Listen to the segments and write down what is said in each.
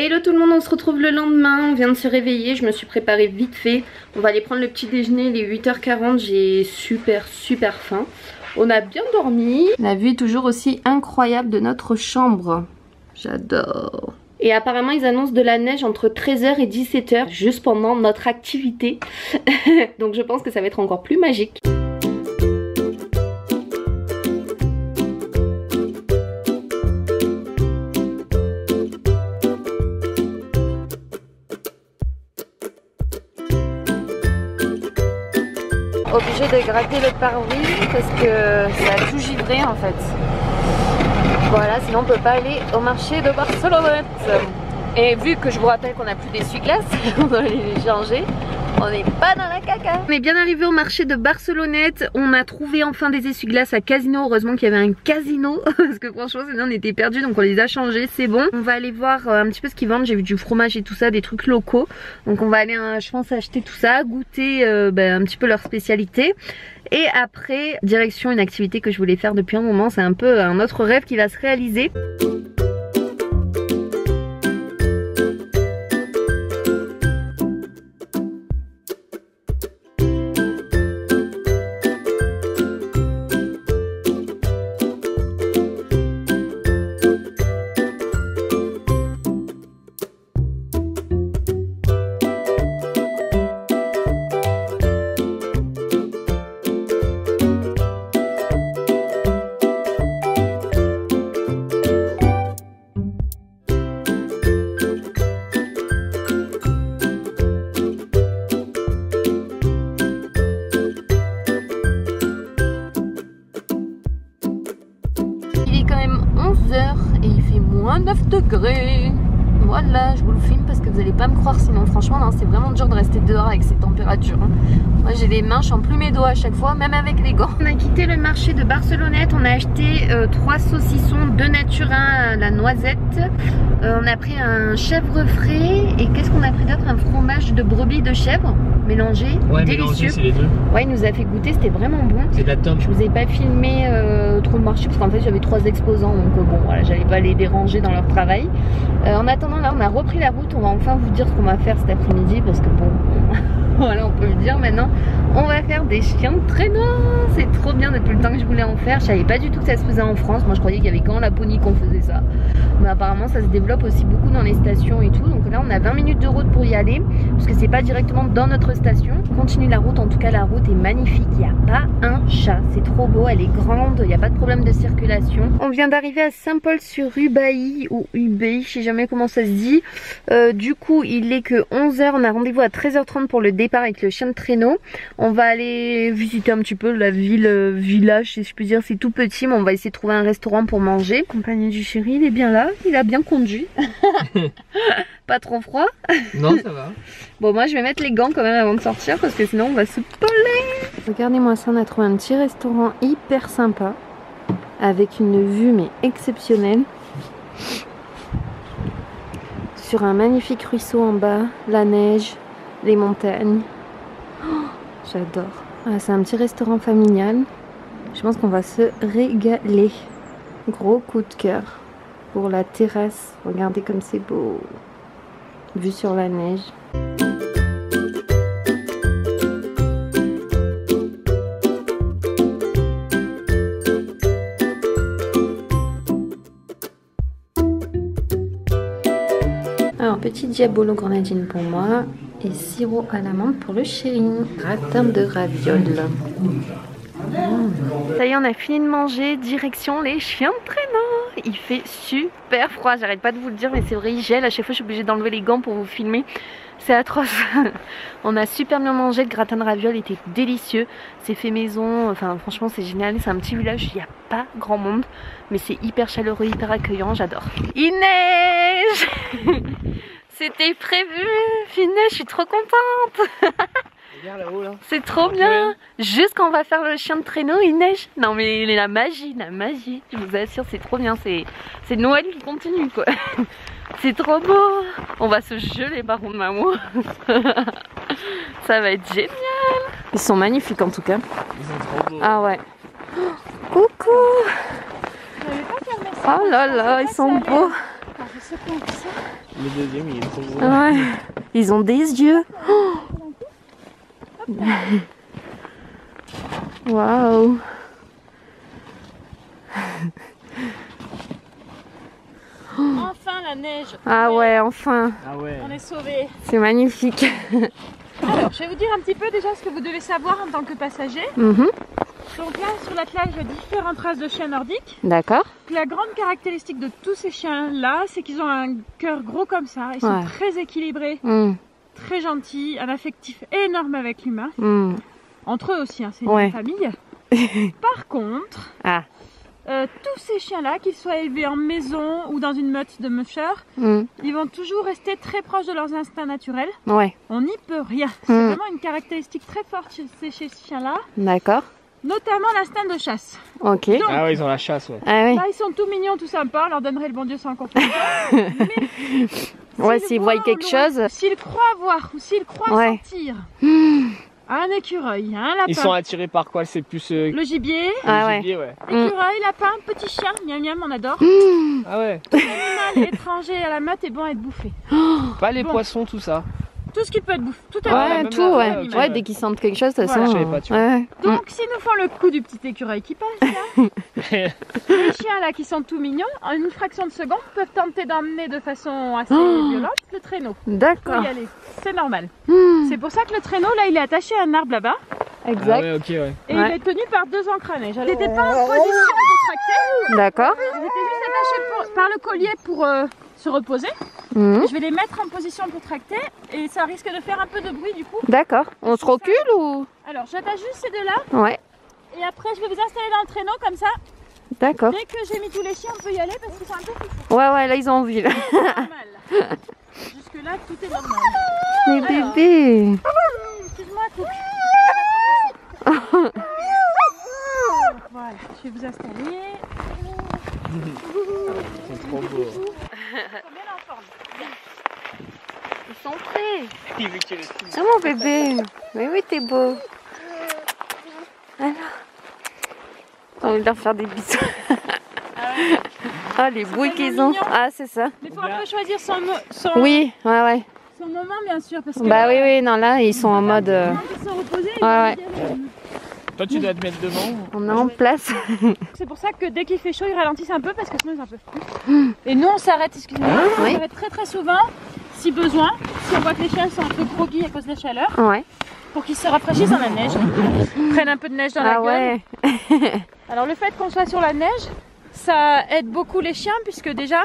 Hello tout le monde, on se retrouve le lendemain, on vient de se réveiller, je me suis préparée vite fait. On va aller prendre le petit déjeuner, il est 8h40, j'ai super faim. On a bien dormi. La vue est toujours aussi incroyable de notre chambre. J'adore. Et apparemment ils annoncent de la neige entre 13h et 17h, juste pendant notre activité. Donc je pense que ça va être encore plus magique. Obligée de gratter le pare-brise parce que ça a tout givré en fait. Voilà, sinon on peut pas aller au marché de Barcelonnette. Et vu que je vous rappelle qu'on n'a plus d'essuie-glace, on doit aller les changer. On n'est pas dans la caca. On est bien arrivé au marché de Barcelonnette. On a trouvé enfin des essuie-glaces à Casino. Heureusement qu'il y avait un casino parce que franchement sinon on était perdus, donc on les a changés. C'est bon. On va aller voir un petit peu ce qu'ils vendent. J'ai vu du fromage et tout ça, des trucs locaux. Donc on va aller, je pense, acheter tout ça, goûter un petit peu leur spécialité. Et après, direction une activité que je voulais faire depuis un moment. C'est un peu un autre rêve qui va se réaliser. Et il fait moins 9 degrés. Voilà, je vous le filme parce que vous n'allez pas me croire sinon. Franchement, non, c'est vraiment dur de rester dehors avec ces températures. Moi, j'ai les mains, je sens plus mes doigts à chaque fois, même avec les gants. On a quitté le marché de Barcelonnette. On a acheté 3 saucissons, 2 nature, 1 à la noisette. On a pris un chèvre frais. Et qu'est-ce qu'on a pris d'autre? Un fromage de brebis de chèvre mélangé. Ouais, délicieux. C'est les deux. Ouais, il nous a fait goûter, c'était vraiment bon. C'est de la top. Je vous ai pas filmé trop le marché parce qu'en fait j'avais 3 exposants, donc bon voilà, j'allais pas les déranger dans leur travail. En attendant, là on a repris la route. On va enfin vous dire ce qu'on va faire cet après-midi parce que bon voilà, on peut le dire maintenant. On va faire des chiens de traîneau. C'est trop bien depuis le temps que je voulais en faire. Je savais pas du tout que ça se faisait en France. Moi je croyais qu'il y avait qu'en Laponie qu'on faisait ça. Mais apparemment ça se développe aussi beaucoup dans les stations et tout. Donc là on a 20 minutes de route pour y aller. Parce que c'est pas directement dans notre station. On continue la route. En tout cas la route est magnifique. Il n'y a pas un chat. C'est trop beau. Elle est grande. Il n'y a pas de problème de circulation. On vient d'arriver à Saint-Paul-sur-Ubaye ou Ubaye. Je sais jamais comment ça se dit. Du coup il est que 11h. On a rendez-vous à 13h30 pour le départ avec le chien de traîneau. On va aller visiter un petit peu la ville, village si je peux dire. C'est tout petit mais on va essayer de trouver un restaurant pour manger. Compagnie du chéri, il est bien là. Il a bien conduit. Pas trop froid? Non, ça va. Bon, moi je vais mettre les gants quand même avant de sortir parce que sinon on va se peler. Regardez-moi ça, on a trouvé un petit restaurant hyper sympa avec une vue mais exceptionnelle sur un magnifique ruisseau en bas, la neige, les montagnes. Oh, j'adore. Ah, c'est un petit restaurant familial. Je pense qu'on va se régaler. Gros coup de cœur pour la terrasse. Regardez comme c'est beau. Vue sur la neige. Alors, petit diabolo grenadine pour moi et sirop à l'amande pour le chéri. Gratin de ravioles. Ça y est, on a fini de manger, direction les chiens de traîneau. Il fait super froid, j'arrête pas de vous le dire, mais c'est vrai, il gèle. À chaque fois je suis obligée d'enlever les gants pour vous filmer. C'est atroce. On a super bien mangé, le gratin de ravioles était délicieux. C'est fait maison, enfin franchement c'est génial. C'est un petit village, il n'y a pas grand monde, mais c'est hyper chaleureux, hyper accueillant, j'adore. Il neige. C'était prévu, il neige, je suis trop contente. C'est trop bien. Juste quand on va faire le chien de traîneau, il neige. Non mais la magie, je vous assure, c'est trop bien. C'est Noël qui continue quoi. C'est trop beau. On va se geler par contre, maman. Ça va être génial. Ils sont magnifiques en tout cas. Ils sont trop beaux. Ah ouais. Coucou. Oh là là, ils sont beaux. secouent comme ça. Le deuxième, il est trop beau. Ouais. Ils ont des yeux. Waouh. Enfin la neige. Ah ouais, enfin. Ah ouais. On est sauvés. C'est magnifique. Alors, je vais vous dire un petit peu déjà ce que vous devez savoir en tant que passager. Mhm. Donc là, sur l'attelage, il y a différentes races de chiens nordiques. D'accord. Puis la grande caractéristique de tous ces chiens-là, c'est qu'ils ont un cœur gros comme ça. Ils sont Ouais. très équilibrés, Mm. très gentils, un affectif énorme avec l'humain. Mm. Entre eux aussi, hein, c'est Ouais. une famille. Par contre, Ah. tous ces chiens-là, qu'ils soient élevés en maison ou dans une meute de mushers, Mm. ils vont toujours rester très proches de leurs instincts naturels. Ouais. On n'y peut rien. C'est vraiment une caractéristique très forte chez ces chiens-là, D'accord. notamment l'instinct de chasse. Ok. Donc, Ah ouais, ils ont la chasse, ouais. Ah oui. là, ils sont tout mignons, tout sympas, on leur donnerait le bon Dieu sans confiance. Ouais, s'ils voient quelque chose. S'ils croient voir ou s'ils croient Ouais. sentir un écureuil, un lapin, Ils sont attirés par quoi? C'est plus le gibier, Ah le ouais. gibier, ouais. écureuil, lapin, petit chien, miam miam, on adore. Ah ouais. Animal étranger à la meute est bon à être bouffé. Pas les Bon. poissons, tout ça. Tout ce qui peut être bouffé, tout est Ouais, Ouais, même tout, là, ouais. ok, Ouais, dès qu'ils sentent quelque chose, de toute Voilà. façon. Je savais pas, tu vois. Ouais. Donc, s'ils nous font le coup du petit écureuil qui passe là, les chiens là qui sont tout mignons, en une fraction de seconde, peuvent tenter d'emmener de façon assez violente le traîneau. Faut D'accord. y aller, c'est normal. Hmm. C'est pour ça que le traîneau là, il est attaché à un arbre là-bas Ah Exact. ouais, ok, ouais. et Ouais. il est tenu par deux ancres à neige. Il n'était pas en position pour tracter, D'accord. il était juste attaché par le collier pour se reposer. Mhm. Je vais les mettre en position pour tracter et ça risque de faire un peu de bruit du coup. D'accord. On se recule ou? Alors, j'attache juste ces deux-là Ouais. et après je vais vous installer dans le traîneau comme ça. D'accord. Dès que j'ai mis tous les chiens, on peut y aller parce qu'ils sont un peu fous. Ouais, ouais, là ils ont envie. Là. Normal. Jusque là, tout est normal. Les bébés. Excuse-moi, Cook. Voilà, je vais vous installer. Ils sont trop beaux. Ils sont bien en forme. Ils sont prêts. Il veut que tu les filmes. Ah mon bébé. Mais oui, t'es beau. Alors. J'ai envie de leur faire des bisous. Ah, les bouilles qu'ils ont. mignons. Ah, c'est ça. Mais il faut un peu choisir son Oui, ouais, ouais. moment, bien sûr. Parce que Bah oui, oui, non, là, ils sont en mode. Ils sont reposés. ils Ouais, vont y aller. Toi, tu dois te mettre devant. On est en place. C'est pour ça que dès qu'il fait chaud, ils ralentissent un peu parce que sinon ils en peuvent plus. Et nous, on s'arrête, excusez-moi, on Oui. s'arrête très très souvent, si besoin, si on voit que les chiens sont un peu groggy à cause de la chaleur, Ouais. pour qu'ils se rafraîchissent dans la neige, prennent un peu de neige dans la Ah gueule. ouais. Alors le fait qu'on soit sur la neige, ça aide beaucoup les chiens puisque déjà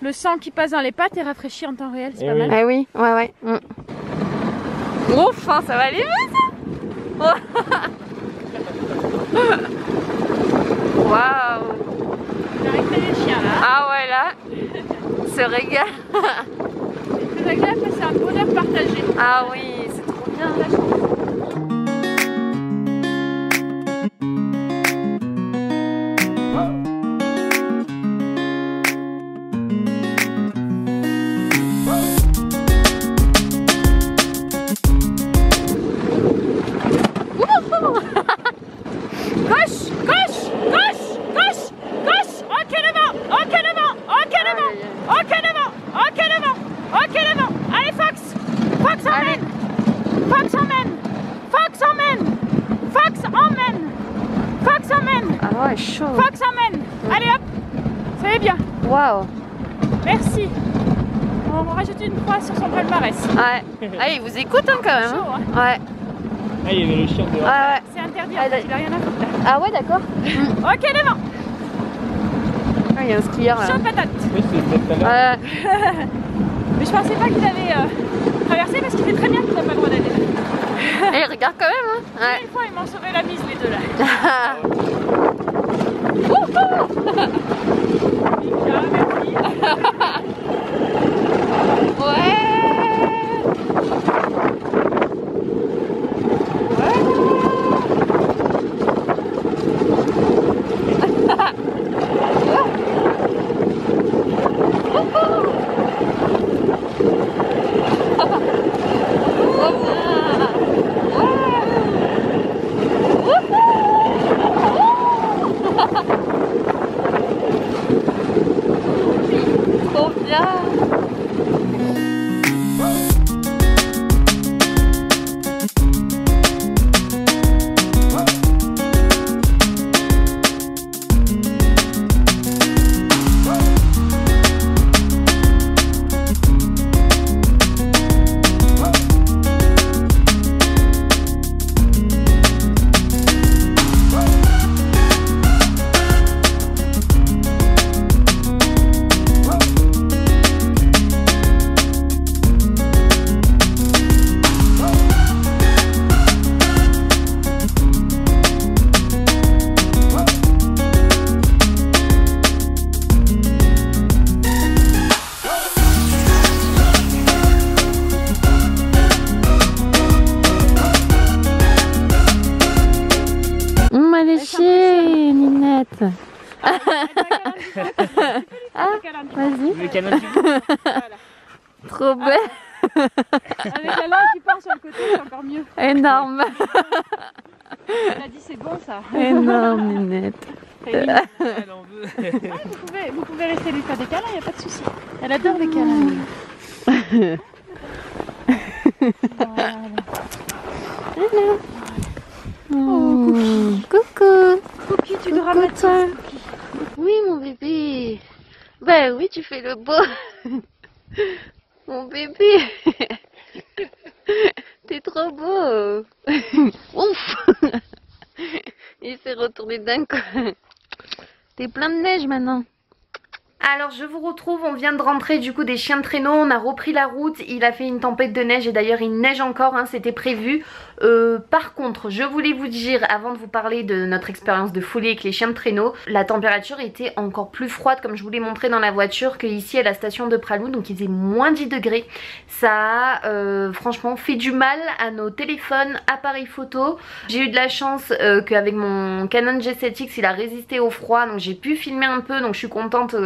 le sang qui passe dans les pattes est rafraîchi en temps réel, c'est Eh pas oui. mal. Ah oui, ouais, ouais. Ouf, hein, ça va aller vite. Waouh. On a arrêté les chiens là. Ah ouais, là, se régale. C'est très agréable, mais c'est un bonheur partagé. Ah oui, c'est trop bien. La chance. Gauche, gauche, gauche, gauche, gauche, ok devant, ok devant, ok devant, ok devant, ok devant, ok devant. Allez Fox, Fox emmène, Fox emmène, Fox emmène, Fox emmène, Fox emmène, Ah ouais, chaud. Fox emmène. Allez hop, ça va bien, Waouh. merci. On va rajouter une croix sur son palmarès. Ouais. Ah, il vous écoute hein, quand même. Chaud, Hein. hein. Ouais. Ah, il y avait le chien dehors. Ah ouais. C'est interdit, Ah, en fait, il a rien à foutre là. Ah ouais, d'accord. Ok devant, Ah, il y a un skieur là. chaud patate. Oui, c'était tout à l'heure. Mais je pensais pas qu'il allait traverser parce qu'il fait très bien qu'il n'a pas le droit d'aller. Et il regarde quand même. Hein. Ouais. Une fois, ils m'ont sauvé la mise, les deux là. Mika, merci. Ouais. Ninette. Ah, vas-y. Le canal du Voilà. Trop belle. Avec la langue qui part sur le côté, c'est encore mieux. Énorme. Elle a dit c'est bon ça. Énorme, Ninette. Elle en veut. Ah, vous pouvez rester lui faire des câlins, il n'y a pas de souci. Elle adore les câlins. Hello. Oh, coucou. Cookie, tu dramatises. Cookie. Oui, mon bébé. Bah oui, tu fais le beau. Mon bébé. T'es trop beau. Ouf. Il s'est retourné d'un coup. T'es plein de neige maintenant. Alors je vous retrouve, on vient de rentrer du coup des chiens de traîneau, on a repris la route, il a fait une tempête de neige et d'ailleurs il neige encore, hein, c'était prévu. Par contre, je voulais vous dire, avant de vous parler de notre expérience de folie avec les chiens de traîneau, la température était encore plus froide comme je vous l'ai montré dans la voiture que ici à la station de Pralou, donc il faisait moins 10 degrés. Ça a franchement fait du mal à nos téléphones, appareils photo. J'ai eu de la chance qu'avec mon Canon G7X il a résisté au froid, donc j'ai pu filmer un peu, donc je suis contente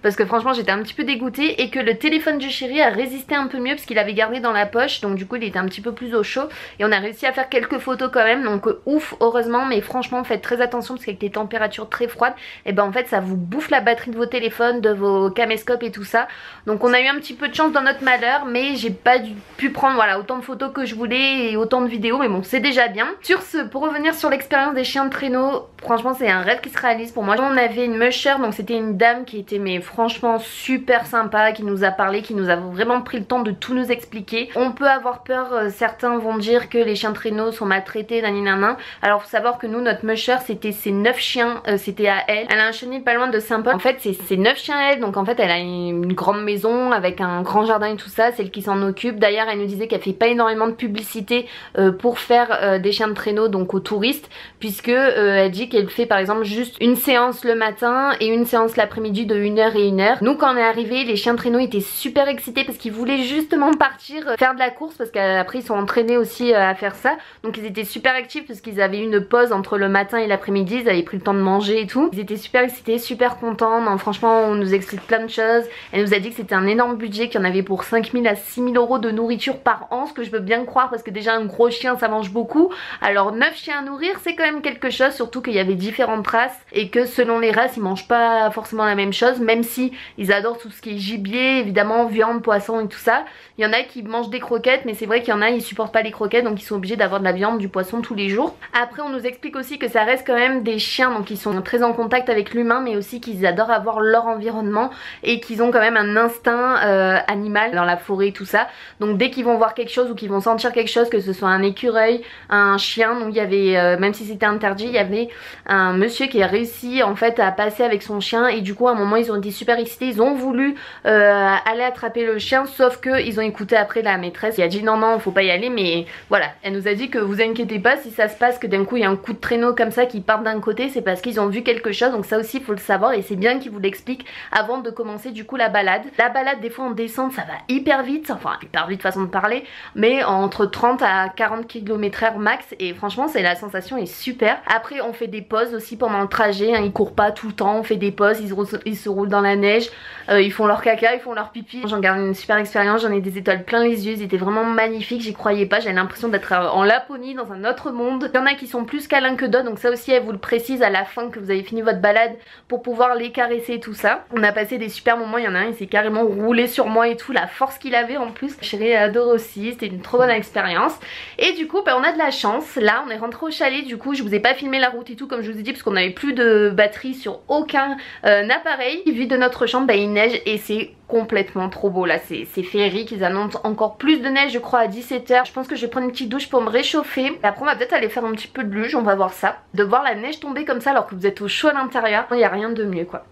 parce que franchement j'étais un petit peu dégoûtée, et que le téléphone du chéri a résisté un peu mieux parce qu'il avait gardé dans la poche, donc du coup il était un petit peu plus au chaud et on a réussi à faire quelques photos quand même, donc ouf heureusement. Mais franchement faites très attention parce qu'avec les températures très froides, et ben en fait ça vous bouffe la batterie de vos téléphones, de vos caméscopes et tout ça. Donc on a eu un petit peu de chance dans notre malheur, mais j'ai pas pu prendre voilà autant de photos que je voulais et autant de vidéos, mais bon c'est déjà bien. Sur ce, pour revenir sur l'expérience des chiens de traîneau, franchement c'est un rêve qui se réalise pour moi. On avait une musher, donc c'était une dame qui était mais franchement super sympa, qui nous a parlé, qui nous a vraiment pris le temps de tout nous expliquer. On peut avoir peur, certains vont dire que les chiens de traîneau sont maltraités, naninana. Alors faut savoir que nous notre musher c'était ses 9 chiens, c'était à elle. Elle a un chenil pas loin de Saint-Paul. En fait c'est ses 9 chiens à elle, donc en fait elle a une grande maison avec un grand jardin et tout ça, c'est elle qui s'en occupe. D'ailleurs elle nous disait qu'elle fait pas énormément de publicité pour faire des chiens de traîneau donc aux touristes, puisque elle dit qu'elle fait par exemple juste une séance le matin et une séance l'après-midi de 1h et 1h. Nous quand on est arrivé, les chiens de traîneau étaient super excités parce qu'ils voulaient justement partir faire de la course, parce qu'après ils sont entraînés aussi à faire ça, donc ils étaient super actifs parce qu'ils avaient une pause entre le matin et l'après-midi, ils avaient pris le temps de manger et tout. Ils étaient super excités, super contents. Non, franchement on nous explique plein de choses. Elle nous a dit que c'était un énorme budget, qu'il y en avait pour 5 000 à 6 000 euros de nourriture par an, ce que je veux bien croire parce que déjà un gros chien ça mange beaucoup, alors 9 chiens à nourrir c'est quand même quelque chose, surtout qu'il y avait différentes races et que selon les races ils mangent pas forcément la même chose, même si ils adorent tout ce qui est gibier, évidemment viande, poisson et tout ça. Il y en a qui mangent des croquettes, mais c'est vrai qu'il y en a ils supportent pas les croquettes, donc ils sont obligés d'avoir de la viande, du poisson tous les jours. Après on nous explique aussi que ça reste quand même des chiens, donc ils sont très en contact avec l'humain, mais aussi qu'ils adorent avoir leur environnement et qu'ils ont quand même un instinct animal dans la forêt et tout ça. Donc dès qu'ils vont voir quelque chose ou qu'ils vont sentir quelque chose, que ce soit un écureuil, un chien, donc il y avait même si c'était interdit, il y avait un monsieur qui a réussi en fait à passer avec son chien, et du coup à un moment ils ont été super excités, ils ont voulu aller attraper le chien, sauf que ils ont écouté après la maîtresse qui a dit non faut pas y aller, mais voilà elle nous a dit que vous inquiétez pas, si ça se passe que d'un coup il y a un coup de traîneau comme ça qui part d'un côté, c'est parce qu'ils ont vu quelque chose, donc ça aussi il faut le savoir, et c'est bien qu'ils vous l'expliquent avant de commencer du coup la balade. La balade des fois en descente ça va hyper vite, enfin hyper vite façon de parler, mais entre 30 à 40 km/h max, et franchement c'est la sensation est super. Après on fait des pauses aussi pendant le trajet, hein, ils courent pas tout le temps, on fait des pauses, ils se roulent dans la neige, ils font leur caca, ils font leur pipi. J'en garde une super expérience, j'en ai des étoiles plein les yeux, ils étaient vraiment magnifiques, j'y croyais pas, j'avais l'impression d'être en Laponie dans un autre monde. Il y en a qui sont plus câlins que d'autres, donc ça aussi elle vous le précise à la fin que vous avez fini votre balade pour pouvoir les caresser et tout ça. On a passé des super moments, il y en a un il s'est carrément roulé sur moi et tout, la force qu'il avait en plus. Chérie adore aussi, c'était une trop bonne expérience. Et du coup on a de la chance, là on est rentré au chalet, du coup je vous ai pas filmé la route et tout comme je vous ai dit parce qu'on avait plus de batterie sur aucun appareil. Vu de notre chambre il neige et c'est complètement trop beau là, c'est féerique. Ils annoncent encore plus de neige je crois à 17 h. Je pense que je vais prendre une petite douche pour me réchauffer. Après on va peut-être aller faire un petit peu de luge, on va voir ça. De voir la neige tomber comme ça alors que vous êtes au chaud à l'intérieur, il n'y a rien de mieux quoi.